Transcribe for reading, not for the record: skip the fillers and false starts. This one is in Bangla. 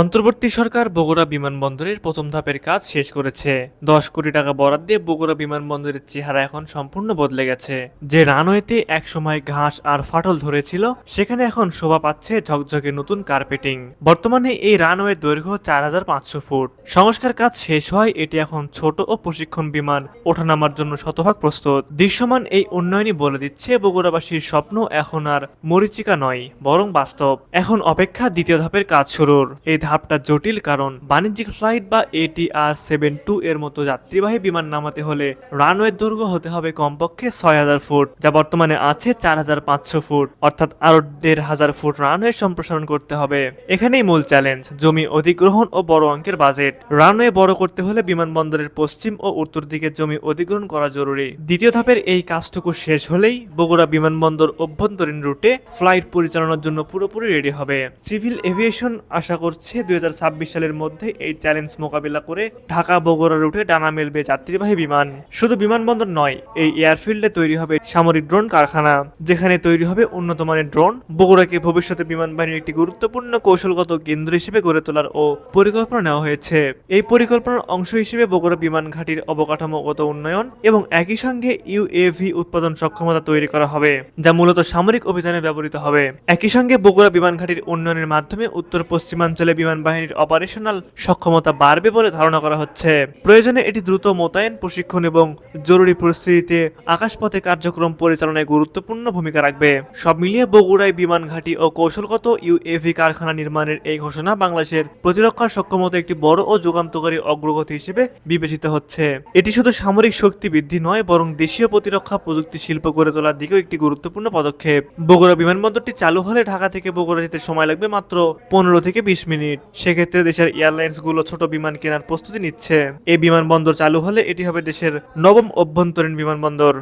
অন্তর্বর্তী সরকার বগুড়া বিমানবন্দরের প্রথম ধাপের কাজ শেষ করেছে। ১০ কোটি টাকা বরাদ্দ দিয়ে বগুড়া বিমানবন্দরের চেহারা এখন সম্পূর্ণ বদলে গেছে। যে রানওয়েতে একসময় ঘাস আর ফাটল ধরেছিল, সেখানে এখন শোভা পাচ্ছে ঝকঝকে নতুন কার্পেটিং। বর্তমানে এই রানওয়ের দৈর্ঘ্য ৪৫০০ ফুট। সংস্কার কাজ শেষ হয়, এটি এখন ছোট ও প্রশিক্ষণ বিমান ওঠানামার জন্য শতভাগ প্রস্তুত। দৃশ্যমান এই উন্নয়নই বলে দিচ্ছে বগুড়াবাসীর স্বপ্ন এখন আর মরীচিকা নয়, বরং বাস্তব। এখন অপেক্ষা দ্বিতীয় ধাপের কাজ শুরুর। এই ধাপটা জটিল, কারণ বাণিজ্যিক ফ্লাইট বা ATR-72 এর মতো যাত্রীবাহী বিমান নামাতে হলে রানওয়ের দৈর্ঘ্য হতে হবে কমপক্ষে ৬০০০ ফুট, যা বর্তমানে আছে ৪৫০০ ফুট, অর্থাৎ আরো ১৫০০ ফুট রানওয়ে সম্প্রসারণ করতে হবে। এখানেই মূল চ্যালেঞ্জ, জমি অধিগ্রহণ ও বড় অঙ্কের বাজেট। রানওয়ে বড় করতে হলে বিমানবন্দরের পশ্চিম ও উত্তর দিকে জমি অধিগ্রহণ করা জরুরি। দ্বিতীয় ধাপের এই কাজটুকু শেষ হলেই বগুড়া বিমানবন্দর অভ্যন্তরীণ রুটে ফ্লাইট পরিচালনার জন্য পুরোপুরি রেডি হবে। সিভিল এভিয়েশন আশা করছে ২০২৬ সালের মধ্যে এই চ্যালেঞ্জ মোকাবিলা করে ঢাকা বগুড়া রুটে ডানা মেলবে যাত্রীবাহী বিমান। শুধু বিমানবন্দর নয়, এই এয়ারফিল্ডে তৈরি হবে সামরিক ড্রোন কারখানা, যেখানে তৈরি হবে উন্নত মানের ড্রোন। বগুড়াকে ভবিষ্যতে বিমান বাহিনীর একটি গুরুত্বপূর্ণ কৌশলগত কেন্দ্র হিসেবে গড়ে তোলার ও পরিকল্পনা নেওয়া হয়েছে। এই পরিকল্পনার অংশ হিসেবে বগুড়া বিমান ঘাঁটির অবকাঠামোগত উন্নয়ন এবং একই সঙ্গে UAV উৎপাদন সক্ষমতা তৈরি করা হবে, যা মূলত সামরিক অভিযানে ব্যবহৃত হবে। একই সঙ্গে বগুড়া বিমান ঘাঁটির উন্নয়নের মাধ্যমে উত্তর পশ্চিমাঞ্চলে বিমান বাহিনীর অপারেশনাল সক্ষমতা বাড়বে বলে ধারণা করা হচ্ছে। প্রয়োজনে এটি দ্রুত মোতায়েন, প্রশিক্ষণ এবং জরুরি পরিস্থিতিতে আকাশপথে কার্যক্রম পরিচালনায় গুরুত্বপূর্ণ ভূমিকা রাখবে। সব মিলিয়ে বগুড়ায় বিমান ঘাঁটি ও কৌশলগত UAV কারখানা নির্মাণের এই ঘোষণা বাংলাদেশের প্রতিরক্ষা সক্ষমতা একটি বড় ও যুগান্তকারী অগ্রগতি হিসেবে বিবেচিত হচ্ছে। এটি শুধু সামরিক শক্তি বৃদ্ধি নয়, বরং দেশীয় প্রতিরক্ষা প্রযুক্তি শিল্প গড়ে তোলার দিকেও একটি গুরুত্বপূর্ণ পদক্ষেপ। বগুড়া বিমানবন্দরটি চালু হলে ঢাকা থেকে বগুড়া যেতে সময় লাগবে মাত্র ১৫ থেকে ২০ মিনিট। সেক্ষেত্রে দেশের এয়ারলাইন্সগুলো ছোট বিমান কেনার প্রস্তুতি নিচ্ছে। এই বিমানবন্দর চালু হলে এটি হবে দেশের নবম অভ্যন্তরীণ বিমানবন্দর।